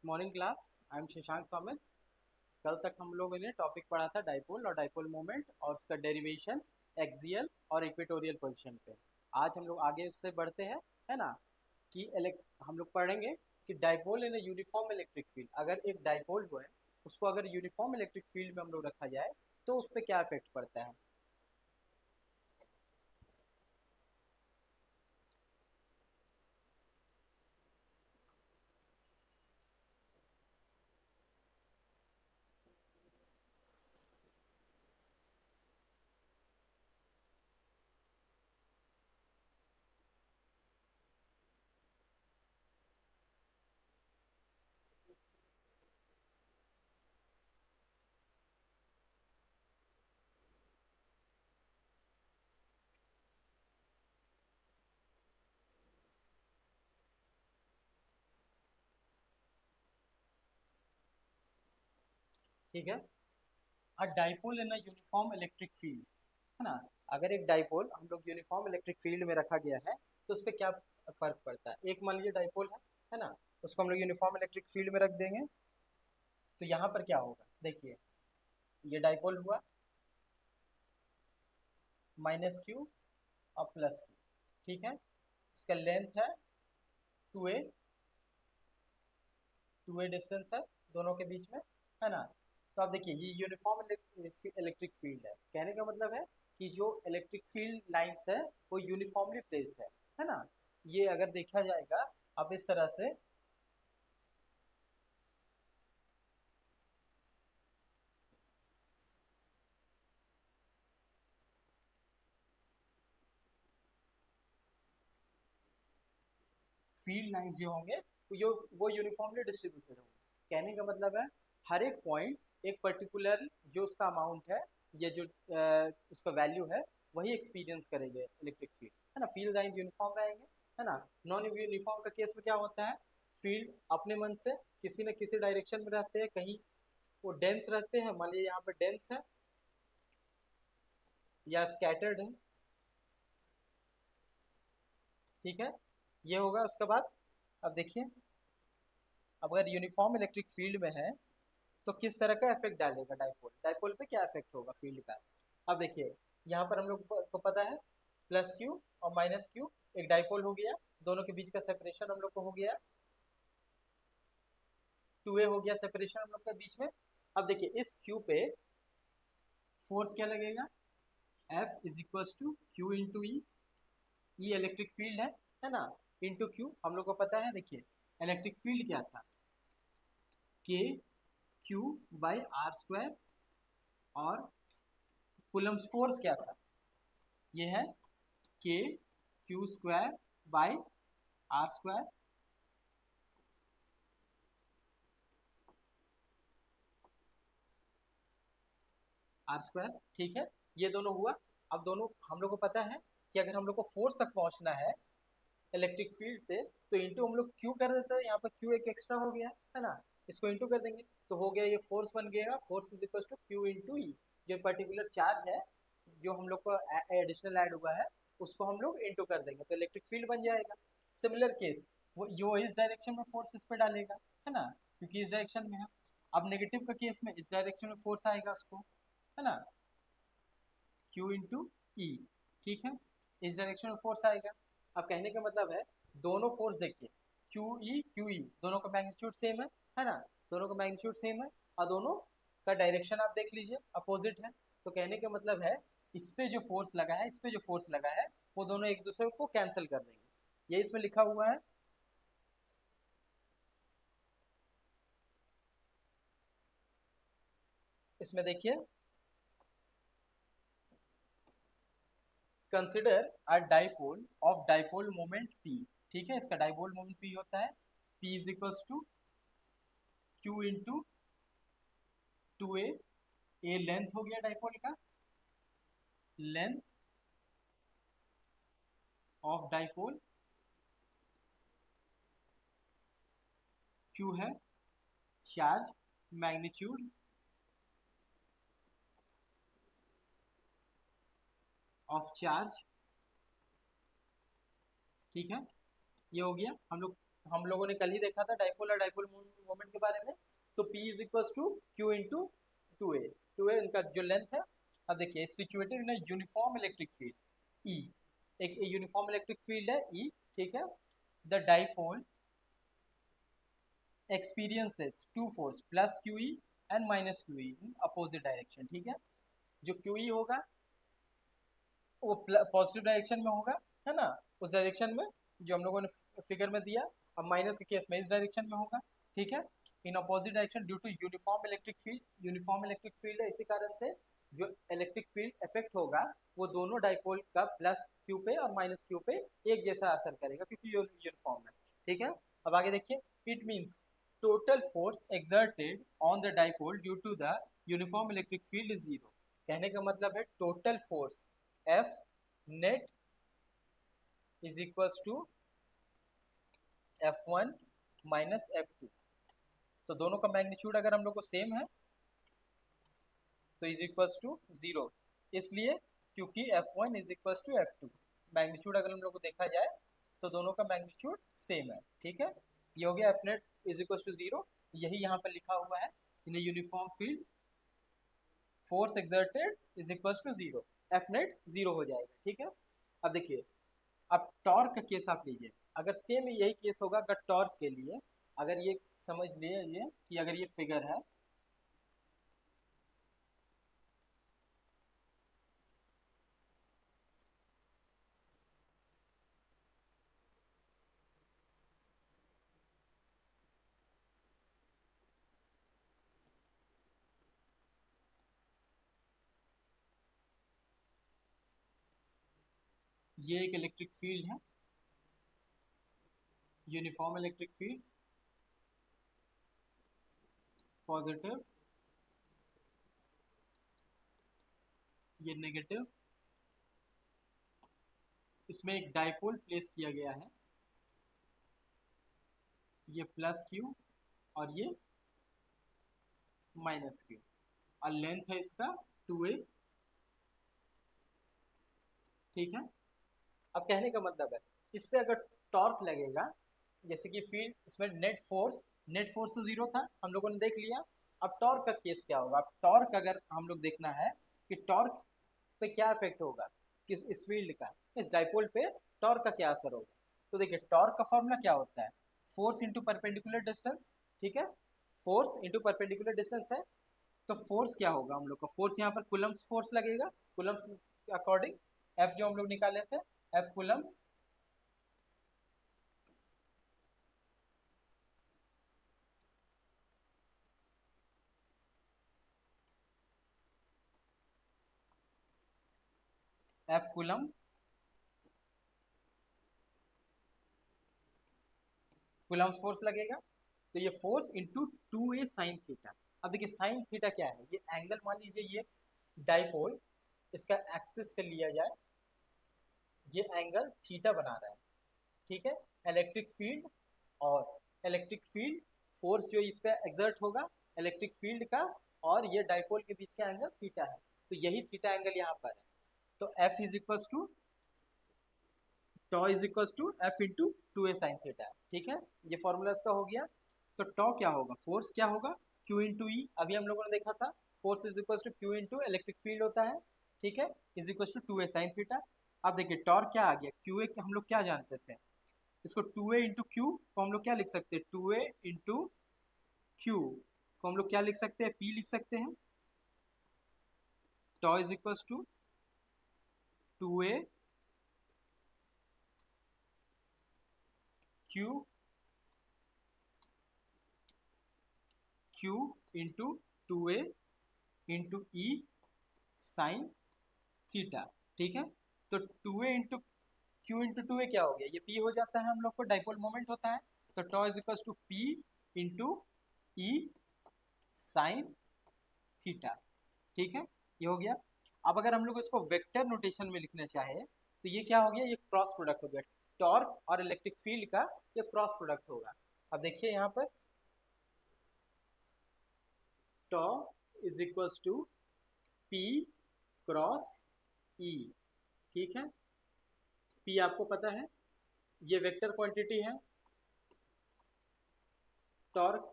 Morning class. I am Shashank Swamit. कल तक हम लोगों ने टॉपिक पढ़ा था डाइपोल और डाइपोल मोमेंट और उसका डेरिवेशन एक्सियल और इक्वेटोरियल पोजीशन पे। आज हम लोग आगे उससे बढ़ते हैं, है ना। कि हम लोग पढ़ेंगे कि डाइपोल इन यूनिफॉर्म इलेक्ट्रिक फील्ड, अगर एक डाइपोल जो है उसको अगर यूनिफॉर्म इलेक्ट्रिक फील्ड में हम लोग रखा जाए तो उस पर क्या इफेक्ट पड़ता है। ठीक है। अ डाइपोल इन यूनिफॉर्म इलेक्ट्रिक फील्ड, है ना। अगर एक डाइपोल हम लोग यूनिफॉर्म इलेक्ट्रिक फील्ड में रखा गया है तो उस पर क्या फर्क पड़ता है। एक मान लीजिए डाइपोल है ना। उसको हम लोग यूनिफॉर्म इलेक्ट्रिक फील्ड में रख देंगे तो यहाँ पर क्या होगा, देखिए। ये डाइपोल हुआ माइनस क्यू और प्लस क्यू, ठीक है। इसका लेंथ है 2a, 2a डिस्टेंस है दोनों के बीच में, है ना। तो आप देखिए ये यूनिफॉर्म इलेक्ट्रिक फील्ड है। कहने का मतलब है कि जो इलेक्ट्रिक फील्ड लाइंस है वो यूनिफॉर्मली प्लेस्ड है ना। ये अगर देखा जाएगा अब इस तरह से, फील्ड लाइंस जो होंगे वो यूनिफॉर्मली डिस्ट्रीब्यूटेड होंगे। कहने का मतलब है हर एक पॉइंट एक पर्टिकुलर जो उसका अमाउंट है या जो उसका वैल्यू है वही एक्सपीरियंस करेंगे इलेक्ट्रिक फील्ड, है ना। फील्ड लाइन यूनिफॉर्म रहेंगे, है ना। नॉन यूनिफॉर्म का केस में क्या होता है, फील्ड अपने मन से किसी न किसी डायरेक्शन में रहते हैं, कहीं वो डेंस रहते हैं, मान लीजिए यहाँ पर डेंस है या स्कैटर्ड है, ठीक है। ये होगा उसके बाद। अब देखिए, अब अगर यूनिफॉर्म इलेक्ट्रिक फील्ड में है तो किस तरह का इफेक्ट डालेगा डाइपोल, डाइपोल पे क्या इफेक्ट होगा फील्ड का। अब देखिए यहाँ पर हम लोग को पता है प्लस क्यू और माइनस क्यू एक डाइपोल हो गया, दोनों के बीच का सेपरेशन हम लोग को हो गया 2a हो गया सेपरेशन हम लोग के बीच में। अब देखिए इस क्यू पे फोर्स क्या लगेगा, F is equal to q into E. E electric field है ना। इंटू क्यू हम लोग को पता है, देखिए इलेक्ट्रिक फील्ड क्या था, k Q by are square, और कूलम्स फोर्स क्या था, ये है k q square by are square. R square, ठीक है। ये दोनों हुआ। अब दोनों हम लोग को पता है कि अगर हम लोग को फोर्स तक पहुंचना है इलेक्ट्रिक फील्ड से तो इंटू हम लोग क्यू कर देते हैं, यहाँ पर क्यू एक एक्स्ट्रा हो गया है ना। इसको इंटू कर देंगे तो हो गया ये फोर्स बन गया, force is equal to q into E. जो पर्टिकुलर चार्ज है जो हम लोग को एडिशनल ऐड हुआ है उसको हम लोग इंटू कर देंगे तो इलेक्ट्रिक फील्ड बन जाएगा। सिमिलर केस वो यो इस डायरेक्शन में फोर्स इस पे डालेगा, है ना, क्योंकि इस डायरेक्शन में है। अब नेगेटिव का केस में इस डायरेक्शन में फोर्स आएगा उसको, है ना, क्यू इंटू ई, ठीक है। इस डायरेक्शन में फोर्स आएगा। अब कहने का मतलब है दोनों फोर्स देखिए, क्यू ई दोनों का मैग्नीट्यूड सेम है ना। दोनों का मैग्नीट्यूड सेम है और दोनों का डायरेक्शन आप देख लीजिए अपोजिट है। तो कहने का मतलब है इस पे जो फोर्स लगा है, इस पे जो फोर्स लगा है वो दोनों एक दूसरे को कैंसिल कर देंगे, ये इसमें लिखा हुआ है। इसमें देखिए, consider a dipole of dipole moment p, ठीक है। इसका डाइपोल मोमेंट पी होता है p is equal to q into 2a। A length हो गया डाइपोल का, लेंथ ऑफ डाइपोल, क्यू है चार्ज मैग्नीट्यूड ऑफ चार्ज, ठीक है। ये हो गया हम लोग हम लोगों ने कल ही देखा था डाइपोल और डाइपोल मोमेंट के बारे में। तो P is equal to q into two a इनका जो लेंथ है। अब देखिए situated in uniform electric field E, एक यूनिफॉर्म इलेक्ट्रिक फील्ड है ई, ठीक है। The dipole experiences two force plus QE and minus QE in opposite direction, ठीक है। जो QE होगा वो पॉजिटिव डायरेक्शन में होगा, है ना, उस डायरेक्शन में जो हम लोगों ने फिगर में दिया। अब माइनस के केस में इस डायरेक्शन में होगा, ठीक है, in opposite direction due to uniform electric field. Uniform electric field है, इसी कारण से जो इलेक्ट्रिक फील्ड इफेक्ट होगा वो दोनों डाइपोल का प्लस क्यू पे और माइनस क्यू पे एक जैसा असर करेगा क्योंकि यूनिफॉर्म है, ठीक है। अब आगे देखिए, it means total force exerted on the dipole due to the uniform electric field is zero। कहने का मतलब है total force F net is equals to F1 minus F2। तो दोनों का मैग्नीट्यूड अगर हम लोग को सेम है तो इज इक्वल्स टू जीरो, इसलिए क्योंकि F1 is equals to F2। Magnitude अगर हम लोग को देखा जाए तो दोनों का मैग्नीट्यूड सेम है, ठीक है। ये हो गया F net is equals to zero, यही यहाँ पर लिखा हुआ है in uniform field force exerted is equals to zero, F net zero हो जाएगा, ठीक है। अब देखिए, अब टॉर्क का केस आप लीजिए, अगर सेम यही केस होगा अगर टॉर्क के लिए, अगर ये समझ लीजिए कि अगर ये फिगर है, ये एक इलेक्ट्रिक फील्ड है, यूनिफॉर्म इलेक्ट्रिक फील्ड, पॉजिटिव, ये नेगेटिव, इसमें एक डाइपोल प्लेस किया गया है, ये प्लस क्यू और ये माइनस क्यू, और लेंथ है इसका 2a, ठीक है। अब कहने का मतलब है इस पे अगर टॉर्क लगेगा, जैसे कि फील्ड इसमें नेट फोर्स तो जीरो था हम लोगों ने देख लिया। अब टॉर्क का केस क्या होगा, अब टॉर्क अगर हम लोग देखना है कि टॉर्क पे क्या इफेक्ट होगा, किस इस फील्ड का, इस डाइपोल पे टॉर्क का क्या असर होगा। तो देखिए टॉर्क का फॉर्मूला क्या होता है, फोर्स इंटू परपेंडिकुलर डिस्टेंस, ठीक है। फोर्स इंटू परपेंडिकुलर डिस्टेंस है, तो फोर्स क्या होगा, हम लोग का फोर्स यहाँ पर कुलम्स फोर्स लगेगा, कुलम्स के अकॉर्डिंग एफ जो हम लोग निकाले थे, F Coulomb's, F Coulomb Coulomb's force लगेगा। तो ये force into 2a sine theta. अब देखिए साइन थीटा क्या है, ये एंगल मान लीजिए ये डाइपोल इसका एक्सिस से लिया जाए, ये एंगल थीटा बना रहा है, ठीक है। इलेक्ट्रिक फील्ड और इलेक्ट्रिक फील्ड फोर्स जो इस पे एक्सर्ट होगा इलेक्ट्रिक फील्ड का, और ये डाइपोल के बीच का एंगल थीटा है, तो यही थीटा एंगल यहाँ पर है। तो F is equal to tau is equal to F into 2a sine theta, ठीक है। ये फॉर्मूला इसका हो गया। तो टॉ क्या होगा, फोर्स क्या होगा, Q इंटू ई, अभी हम लोगों ने देखा था force is equal to q into electric field होता है, ठीक है, is equal to 2a sine theta. अब देखिए टॉर्क क्या आ गया, क्यू ए हम लोग क्या जानते थे, इसको 2a इंटू क्यू को हम लोग क्या लिख सकते हैं, 2a इंटू क्यू को हम लोग क्या लिख सकते हैं, P लिख सकते हैं। Tau is equal to 2a q q into 2a into E sine theta, ठीक है। तो 2a into Q into 2a क्या हो गया, ये P हो जाता है हम लोग को, डाइपोल मोमेंट होता है। तो tau is equal to P into E sine theta, ठीक है, ये हो गया। अब अगर हम लोग इसको वेक्टर नोटेशन में लिखना चाहे तो ये क्या हो गया, ये क्रॉस प्रोडक्ट हो गया, टॉर्क और इलेक्ट्रिक फील्ड का ये क्रॉस प्रोडक्ट होगा। अब देखिए यहाँ पर tau is equal to P cross E, ठीक है। P आपको पता है ये वेक्टर क्वांटिटी है, टॉर्क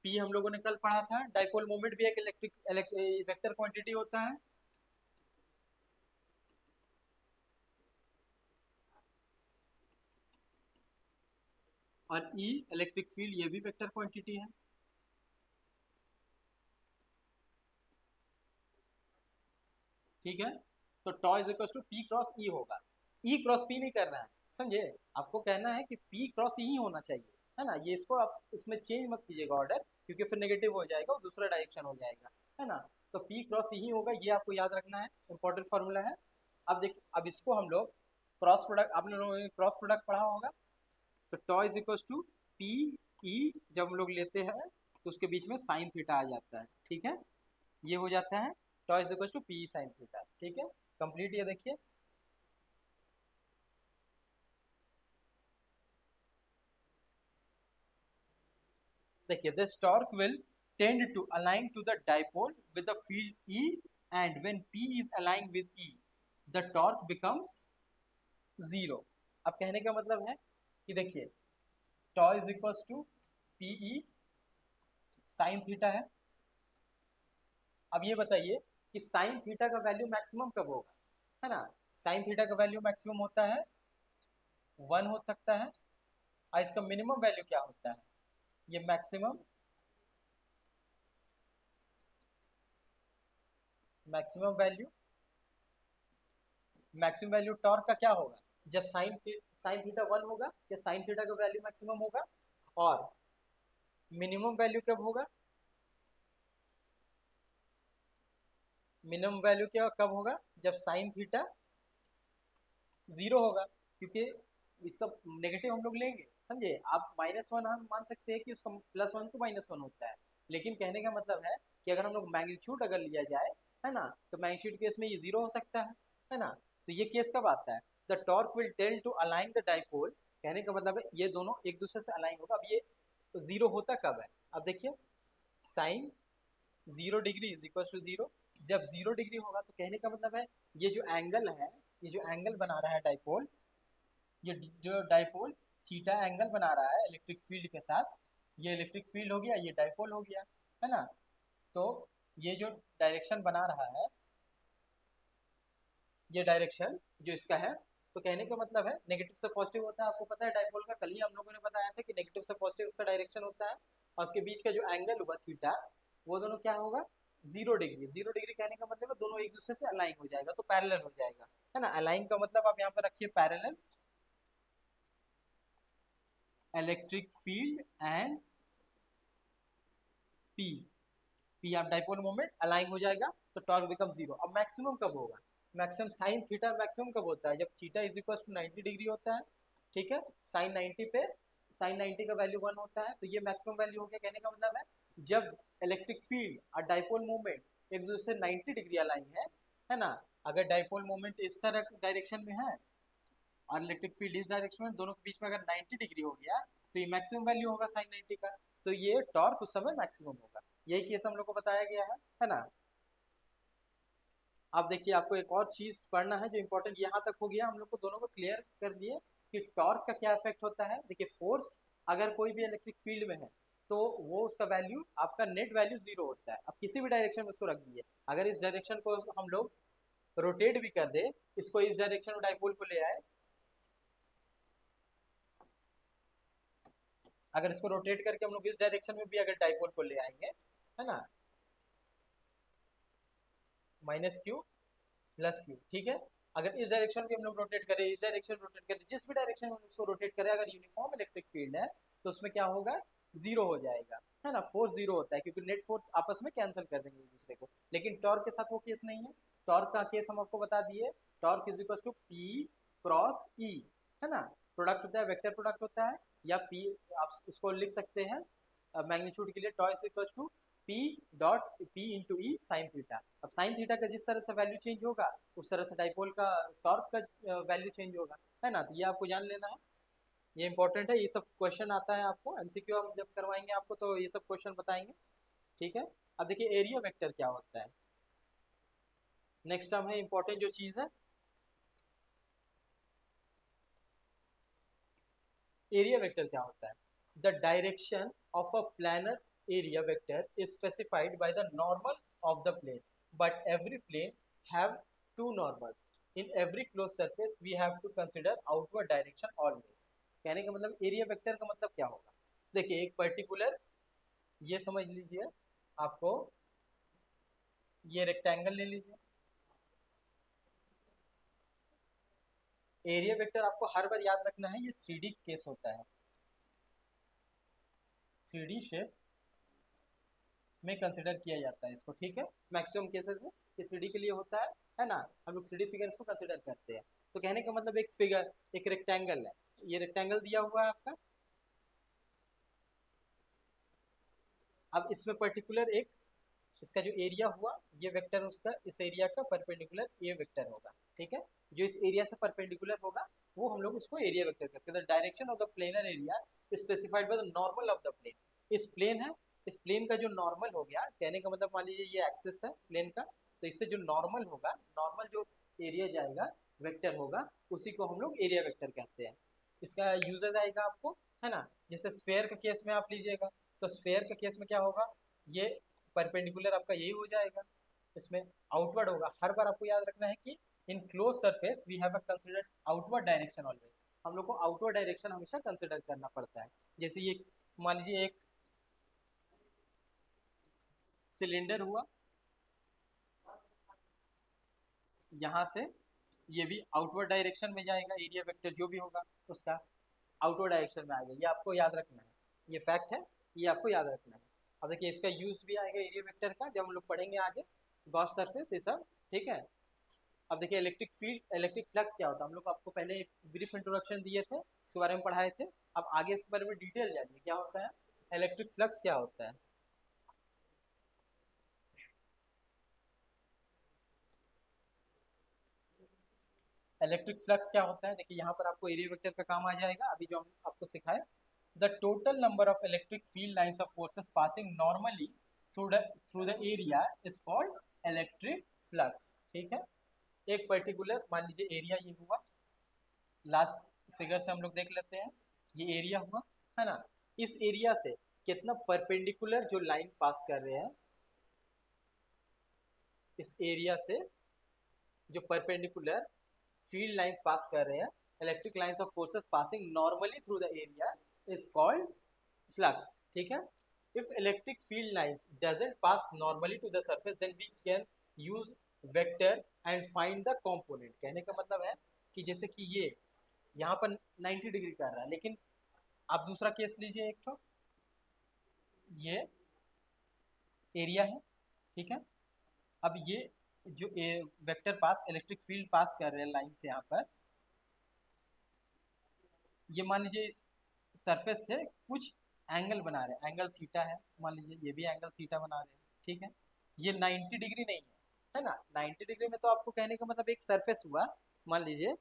पी हम लोगों ने कल पढ़ा था, डाइपोल मोमेंट भी एक इलेक्ट्रिक वेक्टर क्वांटिटी होता है। और ई इलेक्ट्रिक फील्ड ये भी वेक्टर क्वांटिटी है। ठीक है, तो tau is equal to p cross E होगा। ई क्रॉस पी नहीं करना है, समझे? आपको कहना है कि पी क्रॉस ई होना चाहिए, है ना। ये इसको आप इसमें चेंज मत कीजिएगा ऑर्डर, क्योंकि फिर नेगेटिव हो जाएगा और दूसरा डायरेक्शन हो जाएगा, है ना। तो पी क्रॉस ई होगा, ये आपको याद रखना है, इंपॉर्टेंट फॉर्मूला है। अब देखिए, अब इसको हम लोग क्रॉस प्रोडक्ट, आप लोगों ने क्रॉस प्रोडक्ट पढ़ा होगा। तो tau is equal to p E जब हम लोग लेते हैं तो उसके बीच में साइन थीटा आ जाता है, ठीक है। ये हो जाता है tau is equal to p sine theta, ठीक है। कंप्लीट, ये देखिए। देखिए, this torque will tend to align to the dipole with the field E, and when p is align with E the torque becomes zero. अब कहने का मतलब है कि देखिए, tau is equal to p E sine theta है। अब ये बताइए कि साइन थीटा का वैल्यू मैक्सिमम कब होगा, है ना। साइन थीटा का वैल्यू मैक्सिमम होता है 1 हो सकता है, और इसका मिनिमम वैल्यू क्या होता है, ये maximum maximum value maximum value torque का क्या होगा, जब साइन थीटा 1 होगा, या साइन थीटा का वैल्यू मैक्सिमम होगा। और मिनिमम वैल्यू कब होगा, मिनिमम वैल्यू क्या कब होगा, जब साइन थीटा 0 होगा। क्योंकि इसका नेगेटिव हम लोग लेंगे, समझे। आप -1 हम मान सकते हैं कि उसका +1 तो -1 होता है, लेकिन कहने का मतलब है कि अगर हम लोग मैग्नीट्यूड अगर लिया जाए, है ना, तो मैग्नीट्यूड केस में ये 0 हो सकता है ना। तो ये केस कब आता है, the torque will tell to align the dipole. कहने का मतलब है ये दोनों एक दूसरे से अलाइन होगा। अब ये 0 होता कब है, अब देखिए, sine 0 degree is equal to 0। जब 0 डिग्री होगा तो कहने का मतलब है ये जो एंगल है, ये जो एंगल बना रहा है डाइपोल, ये जो डाइपोल थीटा एंगल बना रहा है इलेक्ट्रिक फील्ड के साथ, ये इलेक्ट्रिक फील्ड हो गया, ये डाइपोल हो गया, है ना। तो ये जो डायरेक्शन बना रहा है, ये डायरेक्शन जो इसका है, तो कहने का मतलब है नेगेटिव से पॉजिटिव होता है। आपको पता है डाइपोल का कल ही हम लोगों ने बताया था कि नेगेटिव से पॉजिटिव उसका डायरेक्शन होता है, और उसके बीच का जो एंगल हुआ थीटा, वो दोनों क्या होगा, 0 डिग्री। 0 डिग्री कहने का मतलब है दोनों एक दूसरे से अलाइन हो जाएगा, तो पैरेलल हो जाएगा, है ना। अलाइन का मतलब आप यहाँ पर रखिए parallel, electric field and P. P आप डाइपोल मोमेंट अलाइन हो जाएगा, तो टॉर्क बिकम 0। अब मैक्सिमम कब होगा, मैक्सिमम साइन थीटा मैक्सिमम कब होता है, जब theta is equal to 90 degree होता है, ठीक है। साइन 90 का वैल्यू 1 होता है, तो ये मैक्सिमम वैल्यू हो गया। कहने का मतलब है जब इलेक्ट्रिक फील्ड और डाइपोल मोमेंट एक दूसरे से 90 डिग्री अलाइन है ना। अगर डाइपोल मोमेंट इस तरह डायरेक्शन में है और इलेक्ट्रिक फील्ड इस डायरेक्शन में, दोनों के बीच में अगर 90 डिग्री हो गया, तो ये मैक्सिमम वैल्यू होगा साइन 90 का। तो ये टॉर्क उस समय मैक्सिमम होगा। यही केस हम लोग को बताया गया है ना। अब देखिए, आपको एक और चीज पढ़ना है जो इंपॉर्टेंट, यहाँ तक हो गया हम लोग को, दोनों को क्लियर कर दिए कि टॉर्क का क्या इफेक्ट होता है। देखिए, फोर्स अगर कोई भी इलेक्ट्रिक फील्ड में है, तो वो उसका वैल्यू, आपका नेट वैल्यू 0 होता है। अब किसी भी डायरेक्शन में उसको रख दिए, अगर इस डायरेक्शन को हम लोग रोटेट भी कर दे, इसको इस डायरेक्शन में डाइपोल को ले आए, अगर इसको रोटेट करके हम लोग इस डायरेक्शन में भी अगर डाइपोल को ले आएंगे, है ना, -q + q, ठीक है। अगर इस डायरेक्शन भी हम लोग रोटेट करें, इस डायरेक्शन रोटेट करें, जिस भी डायरेक्शन में हम उसको रोटेट करें, अगर यूनिफॉर्म इलेक्ट्रिक फील्ड है, तो उसमें क्या होगा, 0 हो जाएगा, है ना। फोर्स 0 होता है, क्योंकि नेट फोर्स आपस में कैंसिल कर देंगे एक दूसरे को। लेकिन टॉर्क के साथ वो केस नहीं है। टॉर्क का केस हम आपको बता दिए, torque is equal to p cross E, है ना। प्रोडक्ट होता है, वेक्टर प्रोडक्ट होता है, या पी आप उसको लिख सकते हैं मैग्नीट्यूड के लिए, tau is equal to p dot p into E sine theta. अब साइन थीटा का जिस तरह से वैल्यू चेंज होगा, उस तरह से डाइपोल का टॉर्क का वैल्यू चेंज होगा, है ना। तो ये आपको जान लेना है, ये इंपॉर्टेंट है। ये सब क्वेश्चन आता है आपको एमसीक्यू, हम जब करवाएंगे आपको तो ये सब क्वेश्चन बताएंगे, ठीक है। अब देखिए, एरिया वेक्टर क्या होता है, नेक्स्ट टर्म है इंपॉर्टेंट जो चीज़ है। एरिया वेक्टर क्या होता है? The direction of a planar area vector is specified by the normal of the plane, but every plane have two normals. In every close surface we have to consider outward direction always. कहने का मतलब area vector का मतलब क्या होगा? देखिए एक particular, ये समझ लीजिए आपको, ये रेक्टेंगल ले लीजिए। एरिया वेक्टर आपको हर बार याद रखना है, ये 3D केस होता है, 3D शेप में कंसिडर किया जाता है इसको, ठीक है। मैक्सिमम केसेस में ये 3D के लिए होता है ना। हम लोग 3D फिगर्स को कंसिडर करते हैं। तो कहने का मतलब एक फिगर, एक रेक्टेंगल है, ये रेक्टेंगल दिया हुआ है आपका। अब इसमें पर्टिकुलर एक, इसका जो एरिया हुआ, ये वेक्टर उसका इस एरिया का परपेंडिकुलर ये वेक्टर होगा, ठीक है। जो इस एरिया से परपेंडिकुलर होगा वो हम लोग उसको एरिया वेक्टर कहते हैं। The direction of the planar area specified by the normal of the plane. इस प्लेन है, इस प्लेन का जो नॉर्मल हो गया, कहने का मतलब मान लीजिए ये एक्सिस है प्लेन का, तो इससे जो नॉर्मल होगा, नॉर्मल जो एरिया जाएगा वेक्टर होगा, उसी को हम लोग एरिया वेक्टर कहते हैं। इसका यूजेस आएगा आपको, है ना। जैसे स्फेयर का केस में आप लीजिएगा, तो स्फेयर के केस में क्या होगा, ये परपेंडिकुलर आपका यही हो जाएगा, इसमें आउटवर्ड होगा। हर बार आपको याद रखना है कि in close surface we have considered outward direction always. हम लोग को आउटवर्ड डायरेक्शन हमेशा कंसिडर करना पड़ता है। जैसे ये मान लीजिए एक सिलेंडर हुआ, यहाँ से ये भी आउटवर्ड डायरेक्शन में जाएगा, एरिया वेक्टर जो भी होगा उसका आउटवर्ड डायरेक्शन में आएगा, ये आपको याद रखना है, ये फैक्ट है, ये आपको याद रखना है। अब देखिए इसका यूज भी आएगा एरिया वेक्टर का जब हम लोग पढ़ेंगे आगे गॉस सरफेस ये सब, ठीक है। अब देखिए इलेक्ट्रिक फील्ड, इलेक्ट्रिक फ्लक्स क्या होता है, हम लोग आपको पहले एक ब्रीफ इंट्रोडक्शन दिए थे, उसके बारे में पढ़ाए थे। अब आगे इसके बारे में डिटेल जानिए क्या होता है, इलेक्ट्रिक फ्लक्स क्या होता है। इलेक्ट्रिक फ्लक्स क्या होता है, देखिए यहाँ पर आपको एरिया वेक्टर का काम आ जाएगा अभी जो हम आपको सिखाए। The total number of electric field lines of forces passing normally through the area is called electric flux, ठीक है। एक पर्टिकुलर मान लीजिए एरिया ये हुआ, लास्ट फिगर से हम लोग देख लेते हैं, ये एरिया हुआ, है ना। इस एरिया से कितना परपेंडिकुलर जो लाइन पास कर रहे हैं, इस एरिया से जो परपेंडिकुलर फील्ड लाइंस पास कर रहे हैं, electric lines of forces passing normally through the area is called flux, ठीक है। If electric field lines doesn't pass normally to the surface then we can use vector and find the component. कहने का मतलब है कि जैसे कि ये यहाँ पर 90 डिग्री कर रहा है, लेकिन आप दूसरा केस लीजिए एक, तो ये एरिया है, ठीक है। अब ये जो वेक्टर पास इलेक्ट्रिक फील्ड पास कर रहे हैं लाइन से यहाँ पर, ये मान लीजिए इस सरफेस से कुछ एंगल बना रहे हैं, एंगल थीटा है, मान लीजिए ये भी एंगल थीटा बना रहे हैं, ठीक है। ये 90 डिग्री नहीं है ना। 90 डिग्री में तो आपको कहने का मतलब एक सरफेस हुआ, मान लीजिए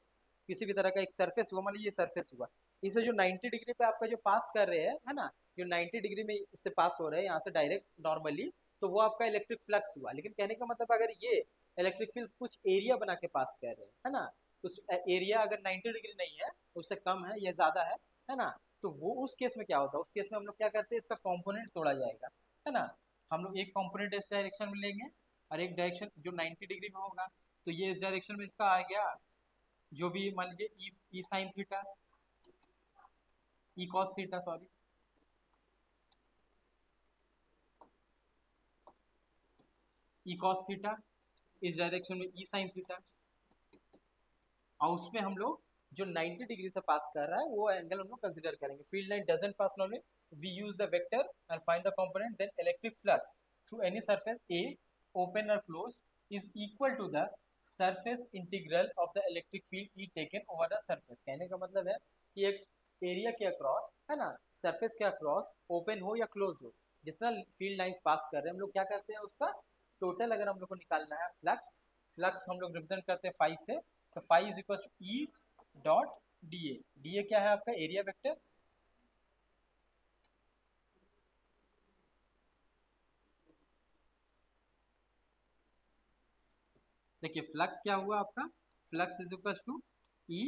किसी भी तरह का एक सरफेस हुआ, मान लीजिए सरफेस हुआ, इसे जो 90 डिग्री पे आपका जो पास कर रहे हैं, है ना, जो 90 डिग्री में इससे पास हो रहे हैं यहाँ से डायरेक्ट नॉर्मली, तो वो आपका इलेक्ट्रिक फ्लक्स हुआ। लेकिन कहने का मतलब अगर ये इलेक्ट्रिक फील्ड कुछ एरिया बना के पास कर रहे हैं, है ना, उस एरिया अगर 90 डिग्री नहीं है, उससे कम है या ज्यादा है ना, तो वो उस केस में क्या होता है, उस केस में हम लोग क्या करते हैं, इसका कंपोनेंट तोड़ा जाएगा, है ना। हम लोग एक कंपोनेंट इस डायरेक्शन में लेंगे और एक डायरेक्शन जो 90 डिग्री में होगा, तो ये इस डायरेक्शन में इसका आ गया, जो भी मान लीजिए E sine theta, E cos theta, sorry, E cos theta, इस डायरेक्शन में ई साइन थीटा, और उसमें हम लोग जो 90 डिग्री से पास कर रहा है वो एंगल हम लोग कंसीडर करेंगे। Field line doesn't pass normally, we use the vector and find the component, then electric flux through any surface a open और close is equal to the surface integral of the electric field E taken over the surface. कहने का मतलब है कि एक area के across, है ना, सरफेस के अक्रॉस ओपन हो या क्लोज हो, जितना फील्ड लाइंस पास कर रहे हैं हम लोग क्या करते हैं, उसका टोटल अगर हम लोग को निकालना है फ्लक्स, फ्लक्स हम लोग रिप्रेजेंट करते हैं फाई से, तो phi is equal to E dot D A. D A क्या है आपका एरिया वेक्टर, देखिए फ्लक्स क्या हुआ आपका, flux is equal to E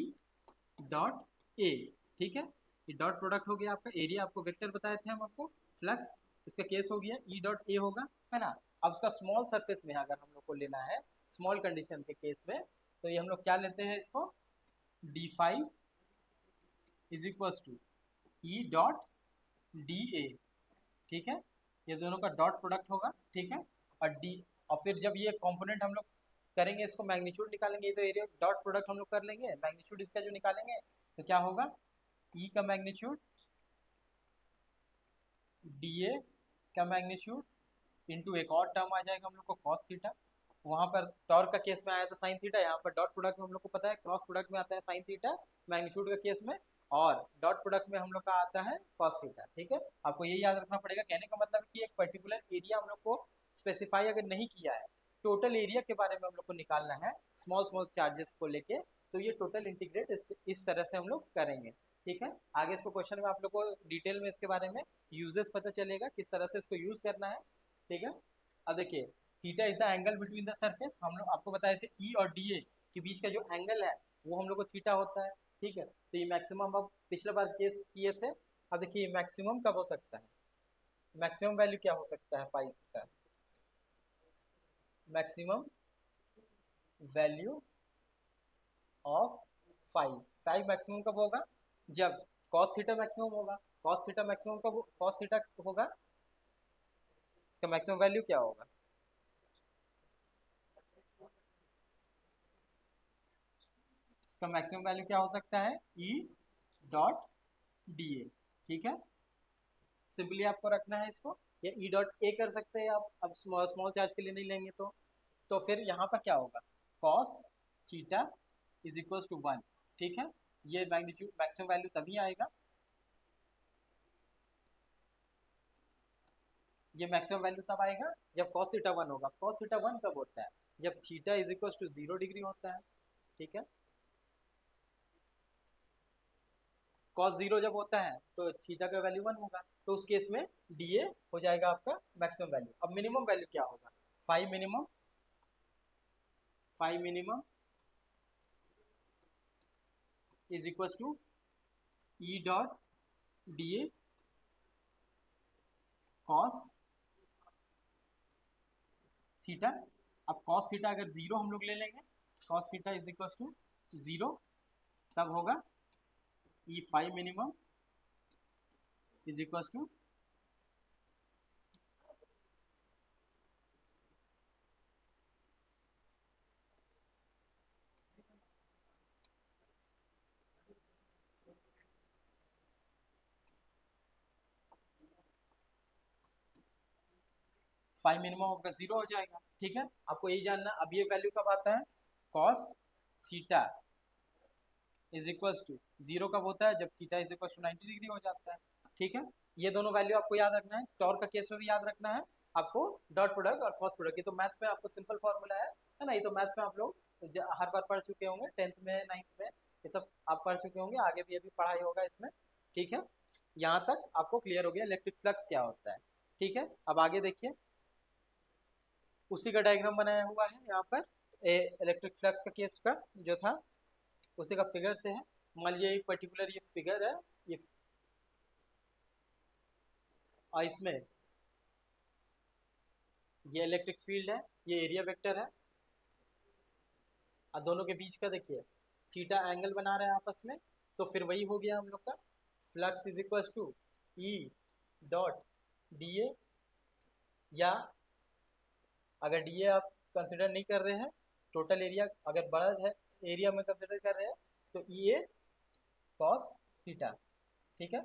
dot A, ठीक है। ये डॉट प्रोडक्ट हो गया आपका, एरिया आपको वेक्टर बताए थे हम आपको, फ्लक्स इसका केस हो गया ई डॉट ए होगा, है ना। अब उसका स्मॉल सरफेस में अगर हम लोग को लेना है स्मॉल कंडीशन के केस में, तो ये हम लोग क्या लेते हैं इसको, d5 is equal to E dot D A, ठीक है। ये दोनों का डॉट प्रोडक्ट होगा, ठीक है। और डी, और फिर जब ये कंपोनेंट हम लोग करेंगे इसको मैग्नीट्यूड निकालेंगे, तो एरिया डॉट प्रोडक्ट हम लोग कर लेंगे, मैग्नीट्यूड इसका जो निकालेंगे तो क्या होगा, ई का मैग्नीट्यूड डी ए का मैग्नीट्यूड इंटू एक और टर्म आ जाएगा हम लोग को कॉस थीटा। वहां पर टॉर्क का केस में आया था साइन थीटा, यहाँ पर डॉट प्रोडक्ट में हम लोग को पता है क्रॉस प्रोडक्ट में आता है साइन थीटा मैग्नीट्यूड का केस में, और डॉट प्रोडक्ट में हम लोग का आता है कॉस थीटा, ठीक है। आपको ये याद रखना पड़ेगा, कहने का मतलब कि एक पर्टिकुलर एरिया हम लोग को स्पेसिफाई अगर नहीं किया है, टोटल एरिया के बारे में हम लोग को निकालना है स्मॉल स्मॉल चार्जेस को लेके, तो ये टोटल इंटीग्रेट इस तरह से हम लोग करेंगे, ठीक है। आगे इसको क्वेश्चन में आप लोग को डिटेल में इसके बारे में यूजेस पता चलेगा, किस तरह से इसको यूज करना है, ठीक है। अब देखिए theta is the angle between the surface, हम लोग आपको बताए थे ई और डी ए के बीच का जो एंगल है वो हम लोग को थीटा होता है, ठीक है। तो ये मैक्सिमम अब पिछले बार केस किए थे, अब देखिए मैक्सिमम कब हो सकता है, मैक्सिमम वैल्यू क्या हो सकता है फाइव का, maximum value of five, five maximum कब होगा, जब कॉस थीटा मैक्सिमम होगा, कॉस थीटा मैक्सिमम कब कॉस थीटा होगा, इसका मैक्सिमम वैल्यू क्या होगा, इसका मैक्सिमम वैल्यू क्या हो सकता है, ई डॉट डी ए, ठीक है। सिंपली आपको रखना है इसको, या ई डॉट ए कर सकते हैं आप, अब स्मॉल चार्ज के लिए नहीं लेंगे तो फिर यहाँ पर क्या होगा, cos theta is equal to one, ठीक है। ये मैग्नीट्यूड मैक्सिमम वैल्यू तभी आएगा, ये मैक्सिमम वैल्यू तब आएगा जब कॉस थीटा वन होगा, कॉस थीटा वन कब होता है, जब theta is equal to 0 degree होता है, ठीक है। कॉस जीरो जब होता है तो थीटा का वैल्यू वन होगा, तो उस केस में डी ए हो जाएगा आपका मैक्सिमम वैल्यू। अब मिनिमम वैल्यू क्या होगा, phi minimum, phi minimum is equal to E dot D A cos theta. अब कॉस थीटा अगर जीरो हम लोग ले लेंगे, cos theta is equal to zero, तब होगा E phi minimum is equal to phi minimum आपका जीरो हो जाएगा, ठीक है। आपको यही जानना, अब ये वैल्यू कब आता है, cos theta is equal to zero कब होता है, जब theta is equal to 90 degree हो जाता है, ठीक है। ये दोनों वैल्यू आपको याद रखना है, टॉर्क का केस में भी याद रखना है आपको, डॉट प्रोडक्ट और कॉस प्रोडक्ट, ये तो मैथ्स में आपको सिंपल फॉर्मूला है ना, ये तो मैथ्स में आप लोग हर बार पढ़ चुके होंगे, टेंथ में नाइन्थ में ये सब आप पढ़ चुके होंगे, आगे भी अभी पढ़ाई होगा इसमें, ठीक है। यहाँ तक आपको क्लियर हो गया इलेक्ट्रिक फ्लक्स क्या होता है, ठीक है। अब आगे देखिए, उसी का डायग्राम बनाया हुआ है यहाँ पर, इलेक्ट्रिक फ्लक्स का केस का जो था उसी का फिगर से है। मान लीजिए एक पर्टिकुलर ये फिगर है, ये और इसमें ये इलेक्ट्रिक फील्ड है, ये एरिया वेक्टर है, और दोनों के बीच का देखिए थीटा एंगल बना रहे हैं आपस में, तो फिर वही हो गया हम लोग का flux is equal to E dot D A, या अगर डी ए आप कंसिडर नहीं कर रहे हैं, टोटल एरिया अगर बड़ा है एरिया में कंसिडर कर रहे हैं, तो ई ए कॉस थीटा, ठीक है।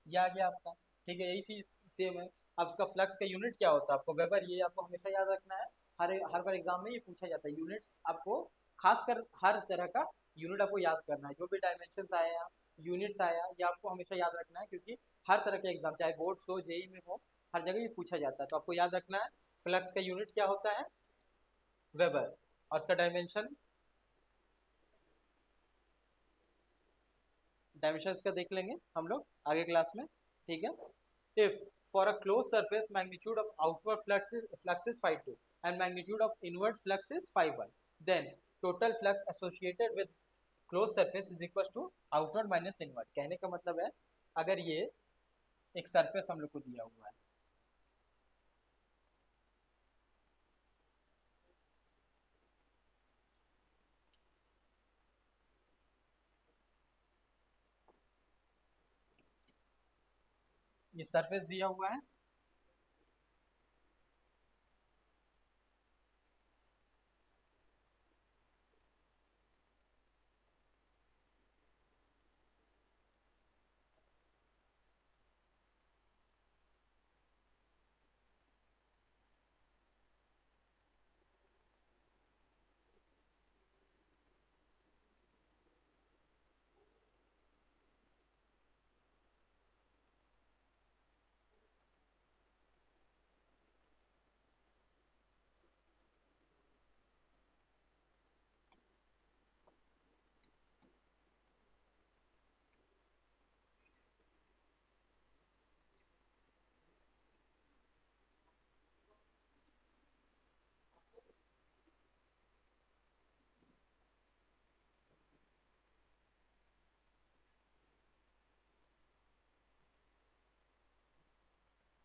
ये आ गया आपका, ठीक है, यही चीज सेम है। अब इसका फ्लक्स का यूनिट क्या होता है आपको वेबर, ये आपको हमेशा याद रखना है, हर बार एग्जाम में ये पूछा जाता है, यूनिट्स आपको खासकर हर तरह का यूनिट आपको याद करना है, जो भी डायमेंशन आया यूनिट्स आया ये आपको हमेशा याद रखना है, क्योंकि हर तरह के एग्जाम चाहे बोर्ड्स हो जेई में हो हर जगह ये पूछा जाता है, तो आपको याद रखना है फ्लक्स का यूनिट क्या होता है, वेबर, और उसका डायमेंशन, डायमेंशंस का देख लेंगे हम लोग आगे क्लास में, ठीक है। If for a close surface magnitude of outward flux is 5 2 and magnitude of inward flux is 5 1, then total flux associated with close surface is equal to outward minus inward. कहने का मतलब है अगर ये एक सरफेस हम लोग को दिया हुआ है, ये सरफेस दिया हुआ है,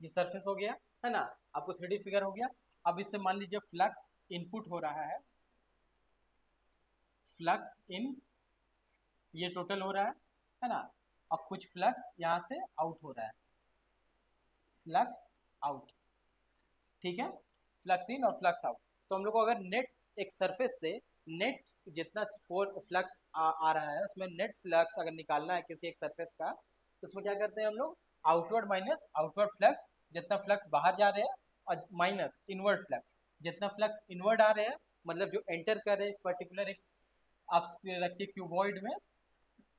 ये सरफेस हो गया है ना, आपको 3D फिगर हो गया। अब इससे मान लीजिए फ्लक्स इनपुट हो रहा है, फ्लक्स इन ये टोटल हो रहा है ना, और कुछ फ्लक्स यहाँ से आउट हो रहा है, फ्लक्स आउट, ठीक है, फ्लक्स इन और फ्लक्स आउट। तो हम लोग को अगर नेट एक सरफेस से नेट जितना फोर फ्लक्स आ रहा है उसमें नेट फ्लक्स अगर निकालना है किसी एक सरफेस का, तो उसमें क्या करते हैं हम लोग, आउटवर्ड माइनस आउटवर्ड फ्लक्स, जितना फ्लक्स बाहर जा रहे हैं, और माइनस इनवर्ड फ्लक्स, जितना फ्लक्स इनवर्ड आ रहे हैं, मतलब जो एंटर कर रहे हैं इस पर्टिकुलर एक, आप रखिए क्यूबॉइड में,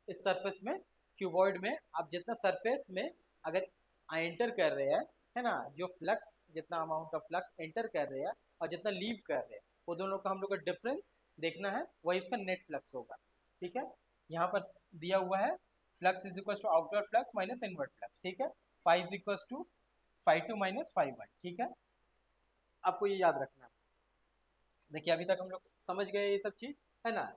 इस सरफेस में, क्यूबॉइड में आप जितना सरफेस में अगर एंटर कर रहे हैं, है ना, जो फ्लक्स जितना अमाउंट ऑफ फ्लक्स एंटर कर रहे हैं और जितना लीव कर रहे हैं, वो दोनों का हम लोग का डिफरेंस देखना है, वही उसका नेट फ्लक्स होगा। ठीक है, यहाँ पर दिया हुआ है flux is equal to outward flux minus inward flux, ठीक है, phi is equal to phi two minus phi one, ठीक है, आपको ये याद रखना है। देखिए अभी तक हम लोग समझ गए ये सब चीज, है ना।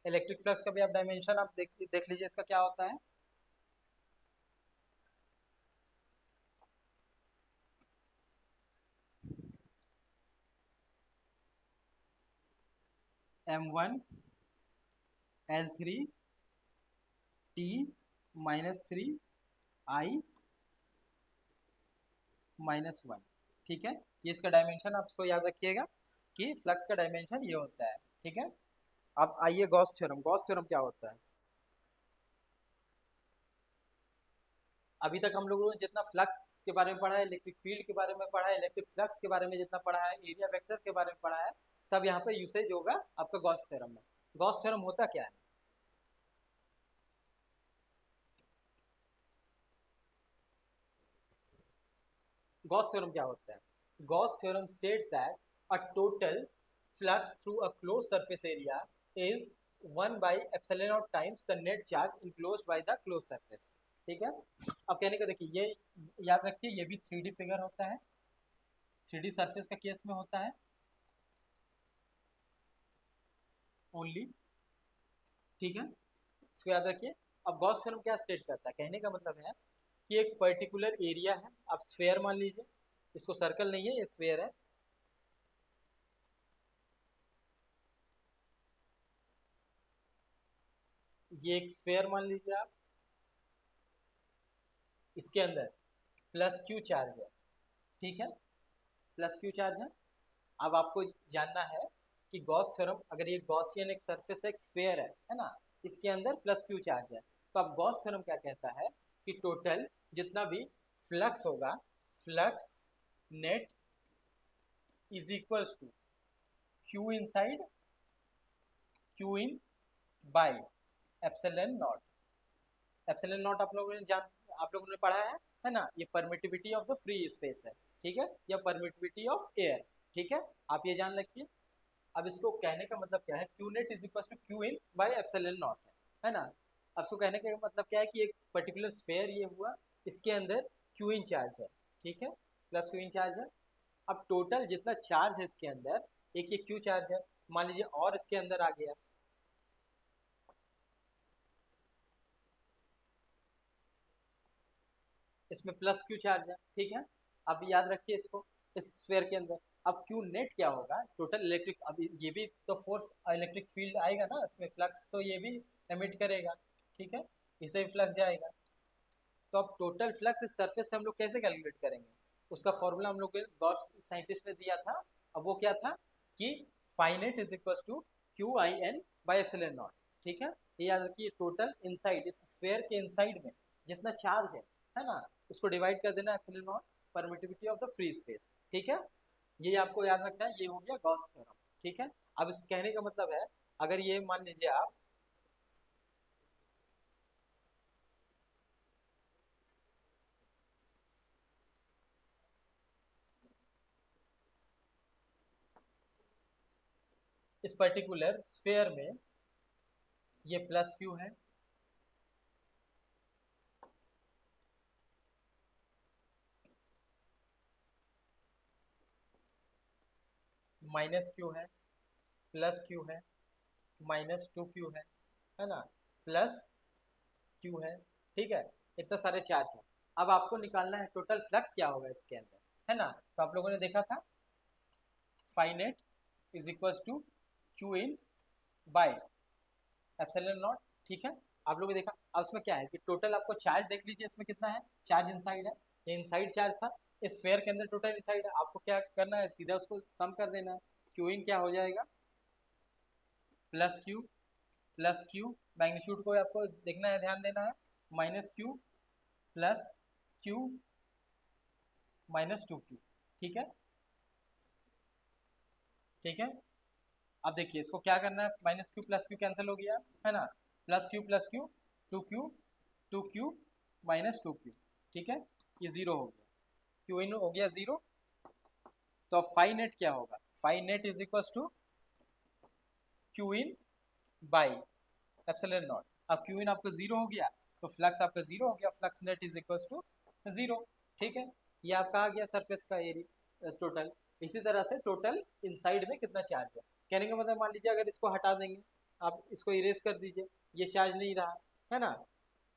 इलेक्ट्रिक फ्लक्स का भी आप डायमेंशन आप देख लीजिए इसका क्या होता है। M1 L3 T -3 I -1, ठीक है, ये इसका डायमेंशन आप इसको याद रखिएगा कि फ्लक्स का डायमेंशन ये होता है, ठीक है। अब आइए गॉस थ्योरम, गॉस थ्योरम क्या होता है। अभी तक हम लोगों ने जितना फ्लक्स के बारे में पढ़ा है, इलेक्ट्रिक फील्ड के बारे में पढ़ा है, इलेक्ट्रिक फ्लक्स के बारे में जितना पढ़ा है, एरिया वेक्टर के बारे में पढ़ा है, सब यहाँ पे यूसेज होगा आपका गॉस थ्योरम में। गॉस थ्योरम होता क्या है, गॉस थ्योरम क्या होता है, Gauss theorem states that a total flux through a close surface area is 1 by epsilon naught times the net charge enclosed by the closed surface, ठीक है। अब कहने का देखिए ये याद रखिए, ये भी 3D फिगर होता है, 3D सरफेस का केस में होता है ओनली, ठीक है, इसको याद रखिए। अब गॉस थ्योरम क्या स्टेट करता है, कहने का मतलब है कि एक पर्टिकुलर एरिया है, आप स्फेयर मान लीजिए, इसको सर्कल नहीं है, ये स्फेयर है, ये एक स्फेयर मान लीजिए आप, इसके अंदर प्लस क्यू चार्ज है, ठीक है, प्लस क्यू चार्ज है। अब आपको जानना है कि गॉस थ्योरम, अगर ये गॉसियन एक सरफेस एक स्फेयर है ना, इसके अंदर प्लस क्यू चार्ज है, तो अब गॉस थ्योरम क्या कहता है कि टोटल जितना भी फ्लक्स होगा, flux net is equals to Q inside Q in by epsilon naught. Epsilon naught आप लोगों ने पढ़ा है ना, ये permittivity of the free space है, ठीक है, या परमिटिविटी ऑफ एयर। ठीक है, आप ये जान रखिए। अब इसको कहने का मतलब क्या है, Q net is equal to Q in by epsilon naught है ना। अब इसको कहने का मतलब क्या है कि एक पर्टिकुलर स्फीयर ये हुआ, इसके अंदर क्यू इन चार्ज है, ठीक है, प्लस क्यू इन चार्ज है। अब टोटल जितना चार्ज है इसके अंदर, एक ये क्यू चार्ज है, मान लीजिए और इसके अंदर आ गया, इसमें प्लस क्यू चार्ज है, ठीक है। अब याद रखिए इसको, इस स्फीयर के अंदर अब क्यू नेट क्या होगा, टोटल इलेक्ट्रिक, अब ये भी तो फोर्स इलेक्ट्रिक फील्ड आएगा ना इसमें, फ्लक्स तो ये भी एमिट करेगा, ठीक है, इसे भी फ्लक्स जाएगा। तो अब टोटल फ्लक्स इस सरफेस से हम लोग कैसे कैलकुलेट करेंगे, उसका फॉर्मूला हम लोग गॉस साइंटिस्ट ने दिया था। अब वो क्या था कि phi net is equal to Q I N by epsilon naught, ठीक है। ये याद रखिए, टोटल इनसाइड, इस स्फीयर के इनसाइड में जितना चार्ज है ना, उसको डिवाइड कर देना epsilon naught permittivity of the free space, ठीक है। ये आपको याद रखना है, ये हो गया गॉस थ्योरम, ठीक है। अब इस कहने का मतलब है, अगर ये मान लीजिए आप इस पर्टिकुलर स्फीयर में, ये प्लस क्यू है, माइनस क्यू है, प्लस क्यू है, माइनस टू क्यू है ना, प्लस क्यू है, ठीक है। इतना सारे चार्ज है। अब आपको निकालना है टोटल फ्लक्स क्या होगा इसके अंदर, है ना। तो आप लोगों ने देखा था phi net is equal to Q in by epsilon naught, ठीक है। आप लोगों ने देखा, अब उसमें क्या है कि टोटल आपको चार्ज देख लीजिए, इसमें कितना है, चार्ज इनसाइड है, ये इनसाइड चार्ज था, इस स्फीयर के अंदर टोटल इनसाइड है। आपको क्या करना है, सीधा उसको सम कर देना है। क्यू इन क्या हो जाएगा, प्लस क्यू, मैग्नीट्यूड को आपको देखना है, ध्यान देना है, minus Q plus Q minus two Q, ठीक है, ठीक है। अब देखिए इसको क्या करना है, minus Q plus Q cancel हो गया, है ना, plus Q two Q minus two Q, ठीक है, ये जीरो हो गया, क्यू इन हो गया जीरो। तो अब फाई नेट क्या होगा, phi net is equal to Q in by epsilon naught. अब क्यू इन आपका जीरो हो गया, तो फ्लक्स आपका जीरो हो गया, flux net is equal to zero, ठीक है। ये आपका आ गया सरफेस का एरिया टोटल। इसी तरह से टोटल इनसाइड में कितना चार्ज है, कहने का मतलब मान लीजिए अगर इसको हटा देंगे, आप इसको इरेज कर दीजिए, ये चार्ज नहीं रहा, है ना।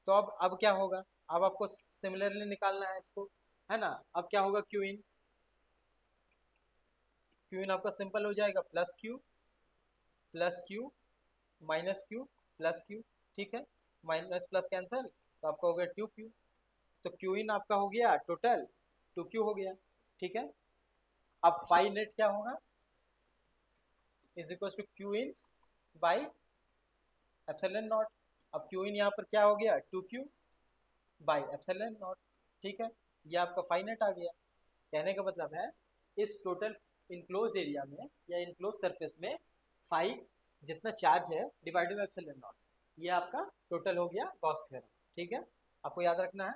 तो अब क्या होगा, अब आपको सिमिलरली निकालना है इसको, है ना। अब क्या होगा, क्यू इन आपका सिंपल हो जाएगा, plus Q minus Q plus Q, ठीक है, माइनस प्लस कैंसल, तो आपका हो गया टू क्यू। तो क्यू इन आपका हो गया टोटल टू क्यू हो गया, ठीक है। अब फाई नेट क्या होगा, is equal to Q in by epsilon naught. अब क्यू इन यहाँ पर क्या हो गया, two Q by epsilon naught, ठीक है। ये आपका फाई नेट आ गया। कहने का मतलब है, इस टोटल इनक्लोज्ड एरिया में या इनक्लोज सरफेस में फाई जितना चार्ज है डिवाइडेड बाई एप्सिलॉन नॉट, ये आपका टोटल हो गया गॉस थ्योरम, ठीक है। आपको याद रखना है।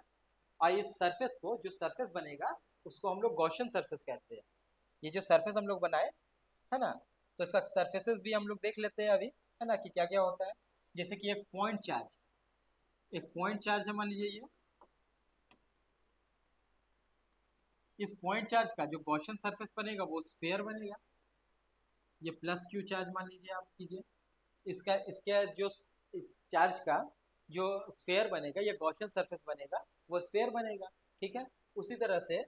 और इस सरफेस को, जो सरफेस बनेगा उसको हम लोग गॉसियन सरफेस कहते हैं। ये जो सरफेस हम लोग बनाए, है ना, तो इसका सरफेसेस भी हम लोग देख लेते हैं अभी, है ना, कि क्या क्या होता है। जैसे कि एक पॉइंट चार्ज है, मान लीजिए ये, इस पॉइंट चार्ज का जो गॉसियन सरफेस बनेगा वो स्फीयर बनेगा। ये प्लस क्यू चार्ज मान लीजिए आप कीजिए, इसका इसका जो इस चार्ज का जो स्फीयर बनेगा या गॉसियन सरफेस बनेगा वो स्फीयर बनेगा, ठीक है। उसी तरह से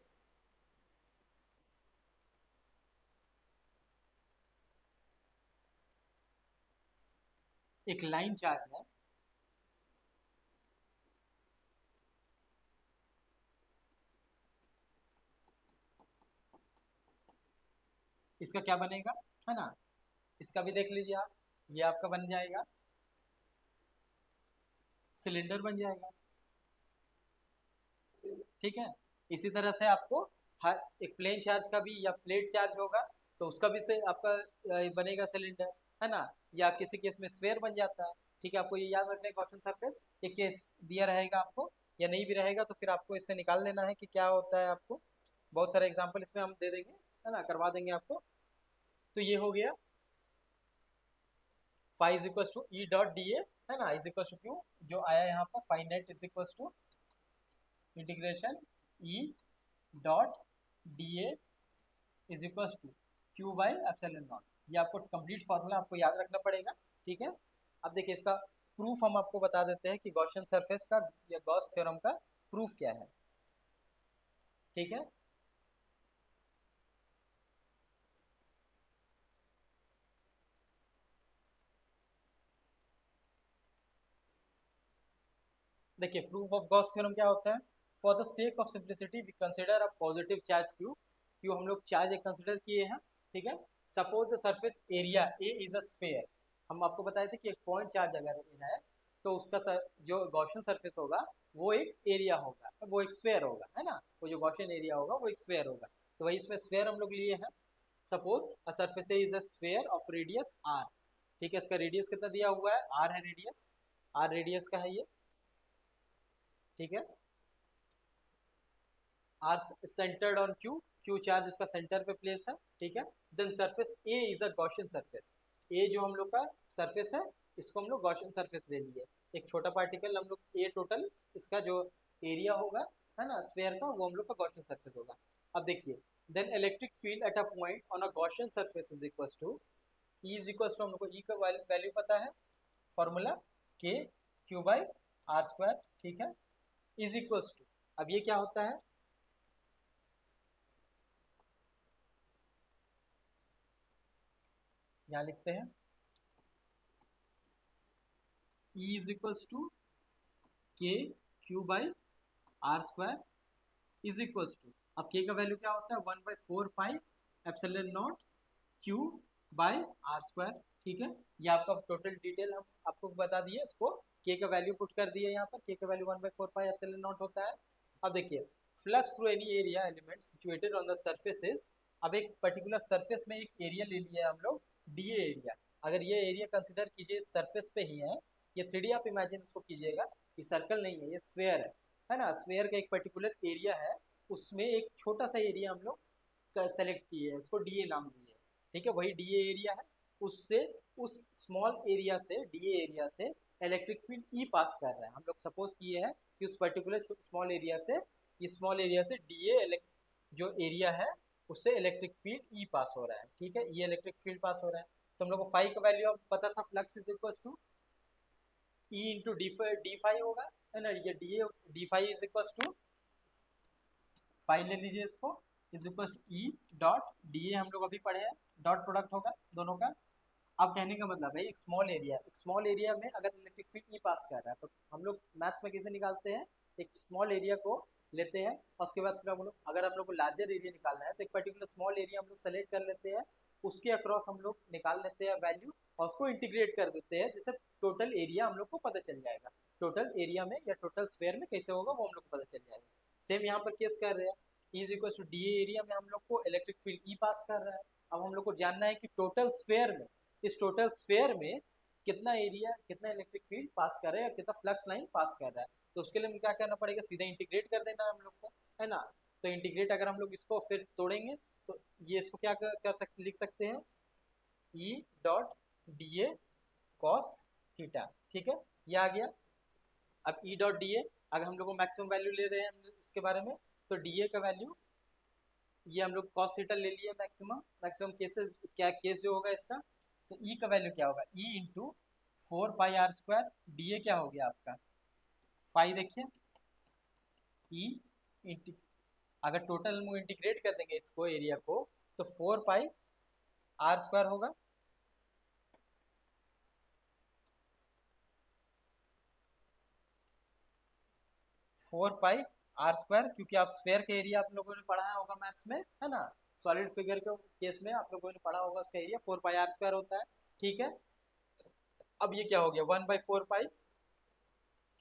एक लाइन चार्ज है, इसका क्या बनेगा, है ना, इसका भी देख लीजिए आप, ये आपका बन जाएगा सिलेंडर बन जाएगा, ठीक है। इसी तरह से आपको हर एक प्लेन चार्ज का भी या प्लेट चार्ज होगा तो उसका भी से आपका बनेगा सिलेंडर, है ना, या किसी केस में स्फीयर बन जाता है, ठीक है। आपको ये याद रखना है गॉसियन सरफेस, ये केस दिया रहेगा आपको, या नहीं भी रहेगा तो फिर आपको इससे निकाल लेना है कि क्या होता है आपको, बहुत सारे एग्जाम्पल इसमें हम दे देंगे, है ना, करवा देंगे आपको। तो ये हो गया phi is equal to E dot D A, है ना, इज इक्वल टू क्यू, जो आया यहाँ पर phi net is equal to integration E dot D A is equal to Q by epsilon naught. ये आपको कंप्लीट फार्मूला आपको याद रखना पड़ेगा, ठीक है। अब देखिए इसका प्रूफ हम आपको बता देते हैं कि गॉसियन सरफेस का या गॉस थ्योरम का प्रूफ क्या है, ठीक है। देखिए प्रूफ ऑफ गॉस थ्योरम क्या होता है, for the sake of simplicity we consider a positive charge Q. Q हम लोग चार्ज एक कंसिडर किए हैं, ठीक है। Suppose the surface area A is a sphere. हम आपको बताए थे कि एक पॉइंट चार्ज अगर है तो उसका जो गॉसियन सरफेस होगा वो एक एरिया होगा, वो एक स्फीयर होगा, है ना, वो जो गॉसियन एरिया होगा वो एक स्फीयर होगा। तो वही इसमें स्फीयर हम लोग लिए हैं। Suppose a surface is a sphere of radius R, ठीक है। इसका रेडियस कितना दिया हुआ है, आर है रेडियस, आर रेडियस का है ये, ठीक है। R centered on Q, Q charge उसका सेंटर पे प्लेस है, ठीक है। Then surface A is a Gaussian surface. A जो हम लोग का सरफेस है इसको हम लोग गॉसियन सरफेस ले लिए। एक छोटा पार्टिकल हम लोग ए टोटल इसका जो एरिया होगा, है ना, स्फीयर का, वो हम लोग का गॉसियन सरफेस होगा। अब देखिए then electric field at a point on a Gaussian surface is equal to E is equal to, हम लोग को ई का वैल्यू पता है, फॉर्मूला के क्यू बाई आर स्क्वायर, ठीक है, इज इक्वल टू, अब ये क्या होता है, यहाँ लिखते हैं E is equals to K Q by are square is equals to, अब के का वैल्यू क्या होता है, 1/4 pi epsilon not Q by are square, ठीक है। ये आपका टोटल डिटेल हम आपको बता दिए, इसको के का वैल्यू पुट कर दिए यहाँ पर, के का वैल्यू 1/4 पाई एप्सिलॉन नॉट होता है। अब देखिए flux through any area element situated on the surface is, अब एक पर्टिकुलर सरफेस में एक एरिया ले लिया हम लोग डी एरिया। अगर ये एरिया कंसिडर कीजिए सरफेस पे ही है, ये 3D आप इमेजिन उसको कीजिएगा कि सर्कल नहीं है, ये स्फीयर है ना, स्फीयर का एक पर्टिकुलर एरिया है, उसमें एक छोटा सा एरिया हम लोग सेलेक्ट किए है, उसको डी ए नाम दिए, ठीक है, वही डी ए एरिया है। उससे उस स्मॉल एरिया से डी ए एरिया से इलेक्ट्रिक फील्ड ई पास कर रहा है। हम लोग सपोज किए हैं कि उस पर्टिकुलर स्मॉल एरिया से, इस स्मॉल एरिया से डी ए जो एरिया है उससे इलेक्ट्रिक फील्ड ई पास हो रहा है, ठीक है, ये इलेक्ट्रिक फील्ड पास हो रहा है। तो हम लोग को फाई का वैल्यू अब पता था, flux is equal to E into D phi होगा, है ना, ये D phi is equal to phi ले लीजिए इसको, is equal to E dot D A, हम लोग अभी पढ़े हैं, डॉट प्रोडक्ट होगा दोनों का। अब कहने का मतलब है एक स्मॉल एरिया में अगर इलेक्ट्रिक फील्ड ई पास कर रहा है तो हम लोग मैथ्स में कैसे निकालते हैं, एक स्मॉल एरिया को लेते हैं और उसके बाद फिर हम लोग, अगर हम लोग को लार्जर एरिया निकालना है तो एक पर्टिकुलर स्मॉल एरिया हम लोग सेलेक्ट कर लेते हैं, उसके अक्रॉस हम लोग निकाल लेते हैं वैल्यू और उसको इंटीग्रेट कर देते हैं, जिससे टोटल एरिया हम लोग को पता चल जाएगा। टोटल एरिया में या टोटल स्फीयर में कैसे होगा वो हम लोग को पता चल जाएगा। सेम यहाँ पर केस कर रहे हैं, is equal to D area में हम लोग को इलेक्ट्रिक फील्ड ई पास कर रहा है। अब हम लोग को जानना है कि टोटल स्फीयर में, इस टोटल स्फीयर में कितना एरिया, कितना इलेक्ट्रिक फील्ड पास कर रहा है, कितना फ्लक्स लाइन पास कर रहा है। तो उसके लिए क्या करना पड़ेगा, सीधा इंटीग्रेट कर देना है हम लोग को, है ना। तो इंटीग्रेट अगर हम लोग इसको फिर तोड़ेंगे तो ये इसको क्या लिख सकते हैं, ई dot D A cos theta, ठीक है, ये आ गया। अब ई डॉट डी ए अगर हम लोग को मैक्सिमम वैल्यू ले रहे हैं इसके बारे में, तो डी ए का वैल्यू ये हम लोग कॉस थीटा ले लिए मैक्सिमम, मैक्सिमम केसेस क्या केस जो होगा इसका, तो ई का वैल्यू क्या होगा, E into 4 pi R square, D A क्या हो गया आपका फाइव, देखिए ई इंटू, अगर टोटल हम इंटीग्रेट कर देंगे इसको एरिया को तो 4 पाई आर स्क्वायर होगा, 4 पाई आर स्क्वायर, क्योंकि आप स्फेयर के एरिया आप लोगों ने पढ़ा होगा मैथ्स में, है ना, सॉलिड फिगर के केस में आप लोगों ने पढ़ा होगा उसका एरिया 4 पाई आर स्क्वायर होता है, ठीक है। अब ये क्या हो गया, 1/4 pi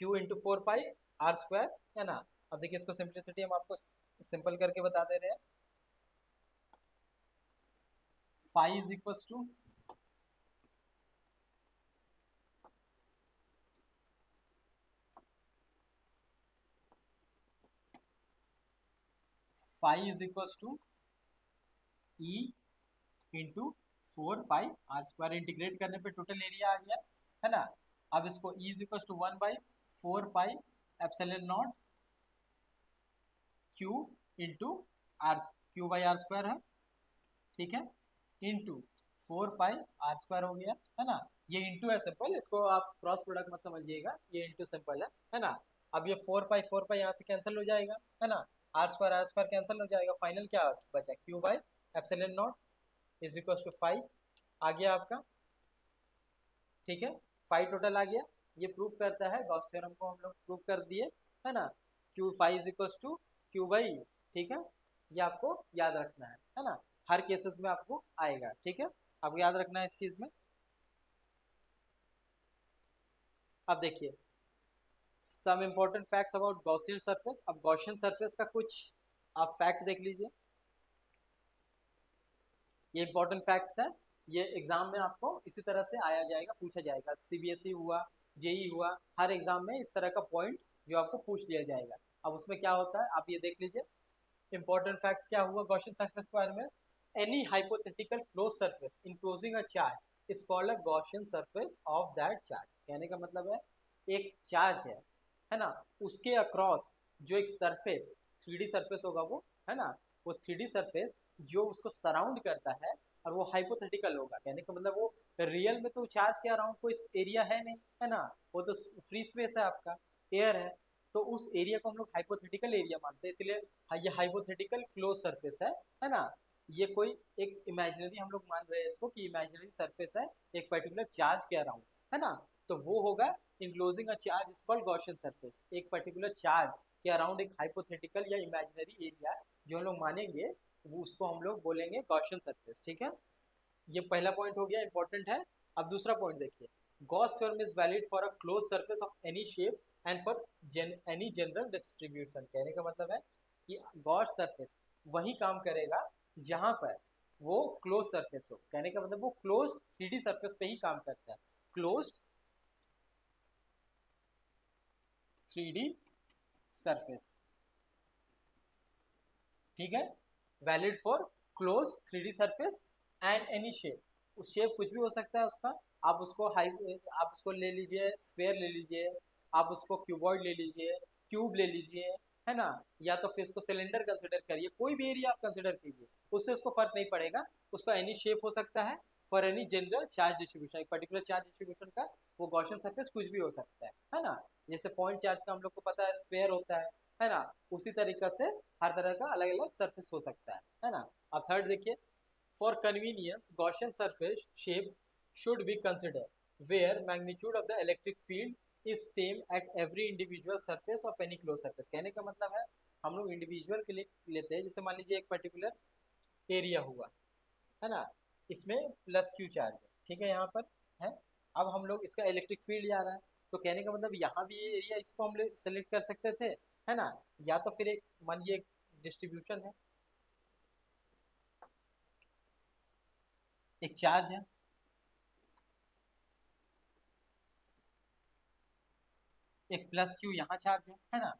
Q into 4 pi R square, है ना। अब देखिए इसको सिंप्लिसिटी हम आपको सिंपल करके बता दे रहे हैं, phi is equal to phi is equal to E into 4 pi r² integrate करने पे टोटल एरिया आ गया, है ना। अब इसको E is equal to 1/4 pi epsilon not Q into R, क्यू/r² है, ठीक है, इंटू 4 पाई r² हो गया, है ना। ये इंटू है सिंपल, इसको आप क्रॉस प्रोडक्ट मत समझिएगा, ये इंटू सिंपल है ना। अब ये 4 पाई यहाँ से कैंसिल हो जाएगा, है ना, r² कैंसिल हो जाएगा, फाइनल क्या बचा, क्यू/एप्सिलॉन नॉट इज इक्वल टू 5 आ गया आपका, ठीक है, 5 टोटल आ गया। ये प्रूफ करता है, गॉस थ्योरम को हम लोग प्रूफ कर दिए, है ना, Q5 is equal to Q/, ठीक है। ये आपको याद रखना है ना, हर केसेस में आपको आएगा, ठीक है, आपको याद रखना है इस चीज में। अब देखिए some important facts about Gaussian surface. अब गॉसियन सरफेस का कुछ आप फैक्ट देख लीजिए, ये इंपॉर्टेंट फैक्ट्स है, ये एग्जाम में आपको इसी तरह से आया जाएगा, पूछा जाएगा, सीबीएसई हुआ, जेई हुआ, हर एग्जाम में इस तरह का पॉइंट जो आपको पूछ लिया जाएगा। अब उसमें क्या होता है आप ये देख लीजिए, इंपॉर्टेंट फैक्ट्स क्या हुआ गॉसियन सरफेस के बारे में। Any hypothetical close surface enclosing a charge is called a Gaussian surface of that charge. कहने का मतलब है एक चार्ज है ना, उसके अक्रॉस जो एक सरफेस 3D सरफेस होगा वो, है ना, वो 3D सरफेस जो उसको सराउंड करता है, और वो हाइपोथेटिकल होगा, कहने का मतलब वो रियल में तो चार्ज के अराउंड कोई एरिया है नहीं, है ना, वो तो फ्री स्पेस है आपका, एयर है, तो उस एरिया को हम लोग हाइपोथेटिकल एरिया मानते हैं, इसलिए ये हाइपोथेटिकल क्लोज सरफेस है ना। ये कोई एक इमेजिनरी हम लोग मान रहे हैं इसको कि इमेजिनरी सरफेस है एक पर्टिकुलर चार्ज के अराउंड, है ना, तो वो होगा enclosing a charge is called Gaussian surface. एक पर्टिकुलर चार्ज के अराउंड एक हाइपोथेटिकल या इमेजिनरी एरिया जो हम लोग मानेंगे वो उसको हम लोग बोलेंगे गॉसियन सरफेस, ठीक है। ये पहला पॉइंट हो गया, इंपॉर्टेंट है। अब दूसरा पॉइंट देखिए, Gauss theorem is valid for a close surface of any shape and for any general distribution. कहने का मतलब है कि गॉस सरफेस वही काम करेगा जहां पर वो क्लोज सरफेस हो, कहने का मतलब वो क्लोज्ड 3D सरफेस पे ही काम करता है, क्लोज्ड 3D सरफेस, ठीक है, valid for close 3D surface and any shape. उस शेप कुछ भी हो सकता है उसका, आप उसको आप उसको ले लीजिए स्फेयर ले लीजिए, आप उसको क्यूबॉइड ले लीजिए, क्यूब ले लीजिए, है ना, या तो फिर उसको सिलेंडर कंसिडर करिए, कोई भी एरिया आप कंसिडर कीजिए, उससे उसको फर्क नहीं पड़ेगा, उसका एनी शेप हो सकता है for any general charge distribution, एक पर्टिकुलर चार्ज डिस्ट्रीब्यूशन का वो गॉसियन सरफेस कुछ भी हो सकता है ना। जैसे पॉइंट चार्ज का हम लोग को पता है स्फेयर होता है ना, उसी तरीका से हर तरह का अलग अलग सरफेस हो सकता है ना। अब थर्ड देखिए, for convenience Gaussian surface shape should be consider where magnitude of the electric field is same at every individual surface of any close surface. कहने का मतलब है हम लोग इंडिविजुअल के लिए लेते हैं, जैसे मान लीजिए एक पर्टिकुलर एरिया हुआ, है ना, इसमें प्लस क्यू चार्ज है, ठीक है, यहाँ पर है। अब हम लोग इसका इलेक्ट्रिक फील्ड जा रहा है, तो कहने का मतलब यहाँ भी ये एरिया इसको हम लोग सेलेक्ट कर सकते थे, है ना, या तो फिर एक मान लीजिए एक डिस्ट्रीब्यूशन है, एक चार्ज है, एक प्लस क्यू यहाँ चार्ज है ना,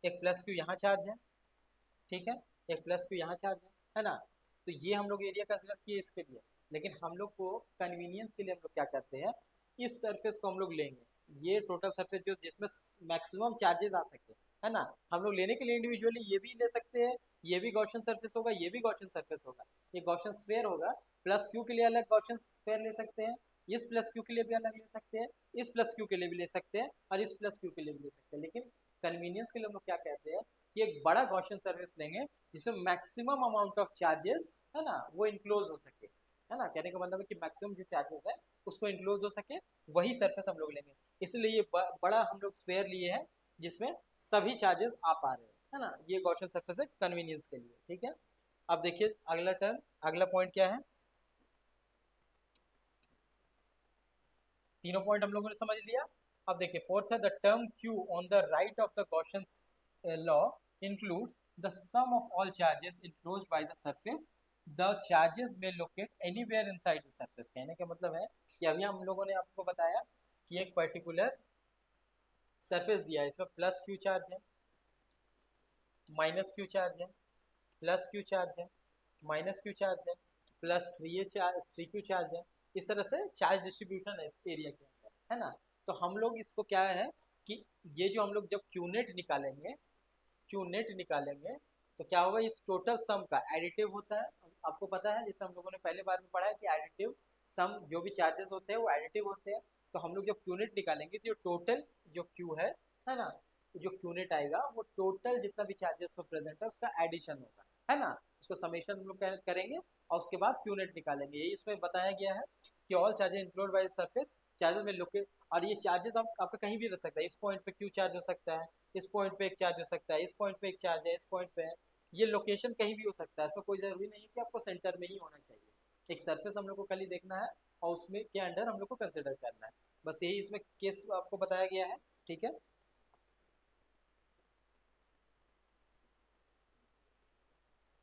एक प्लस क्यू यहाँ चार्ज है, ठीक है, एक प्लस क्यू यहाँ चार्ज है ना, तो ये हम लोग एरिया कंसिडर किए इसके लिए, लेकिन हम लोग को कन्वीनियंस के लिए हम लोग क्या करते हैं, इस सरफेस को हम लोग लेंगे, ये टोटल सरफेस जो जिसमें मैक्सिमम चार्जेस आ सके, है ना, हम लोग लेने के लिए इंडिविजुअली ये भी ले सकते हैं, ये भी गॉसियन सरफेस होगा, ये भी गॉसियन सरफेस होगा, ये गॉसियन स्फेयर होगा, प्लस क्यू के लिए अलग गॉसियन स्फेयर ले सकते हैं, इस प्लस क्यू के लिए भी अलग ले सकते हैं, इस प्लस क्यू के लिए भी ले सकते हैं, और इस प्लस क्यू के लिए भी ले सकते हैं, लेकिन कन्वीनियंस के लिए हम लोग क्या कहते हैं कि एक बड़ा गॉसियन सर्विस लेंगे जिसमें मैक्सिमम अमाउंट ऑफ चार्जेस, है ना, वो इनक्लोज हो सके, है ना, कहने का मतलब है कि मैक्सिमम जो चार्जेस है उसको इनक्लोज हो सके, वही सरफेस हम लोग लेंगे, इसलिए ये बड़ा हम लोग स्फेयर लिए हैं जिसमें सभी चार्जेस आ पा रहे हैं, है ना, ये गॉसियन सरफेस है कन्वीनियंस के लिए, ठीक है। अब देखिए अगला टर्म, अगला पॉइंट क्या है, तीनों पॉइंट हम लोगों ने समझ लिया। अब देखिए फोर्थ है the term Q on the right of the question law include the sum of all charges enclosed by the surface, the charges में locate anywhere inside the surface. कहने का मतलब है कि अभी हम लोगों ने आपको बताया कि एक पर्टिकुलर सरफेस दिया है, इसमें प्लस क्यू चार्ज है, minus Q charge plus Q charge है, माइनस क्यू चार्ज है, प्लस थ्री क्यू चार्ज है। इस तरह से चार्ज डिस्ट्रीब्यूशन है इस एरिया के अंदर, है ना। तो हम लोग इसको क्या है कि ये जो हम लोग जब क्यू नेट निकालेंगे, क्यू नेट निकालेंगे, तो क्या होगा, इस टोटल सम का एडिटिव होता है। आपको पता है, जैसे हम लोगों ने पहले बार में पढ़ा है कि एडिटिव सम जो भी चार्जेस होते हैं वो एडिटिव होते हैं। तो हम लोग जब क्यू नेट निकालेंगे तो टोटल जो क्यू है ना, जो क्यू नेट आएगा वो टोटल जितना भी चार्जेस हो प्रेजेंट है उसका एडिशन होगा, है ना। उसको समेशन हम लोग करेंगे और उसके बाद क्यू नेट निकालेंगे। यही इसमें बताया गया है कि all charges include by surface charges में लोकेट। और ये चार्जेस आपका कहीं भी रह सकता है, इस पॉइंट पे क्यू चार्ज हो सकता है, इस पॉइंट पे एक चार्ज हो सकता है, इस पॉइंट पे एक चार्ज है, इस पॉइंट पे है। ये लोकेशन कहीं भी हो सकता है, इसमें कोई जरूरी नहीं है कि आपको सेंटर में ही होना चाहिए। एक सरफेस हम लोग को खाली देखना है और उसमें के अंडर हम लोग को कंसिडर करना है। बस यही इसमें केस आपको बताया गया है। ठीक है,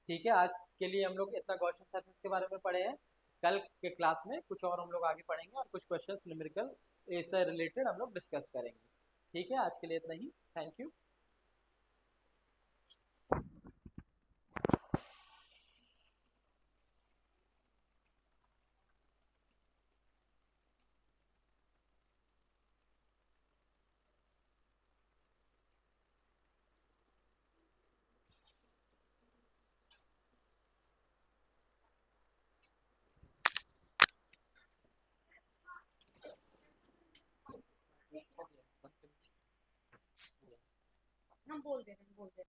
ठीक है, आज के लिए हम लोग इतना गॉसियन सरफेस के बारे में पढ़े हैं। कल के क्लास में कुछ और हम लोग आगे पढ़ेंगे और कुछ क्वेश्चंस न्यूमेरिकल इससे रिलेटेड हम लोग डिस्कस करेंगे। ठीक है, आज के लिए इतना ही। Thank you. हम बोल दे रहे हैं, बोल दे रहे हैं।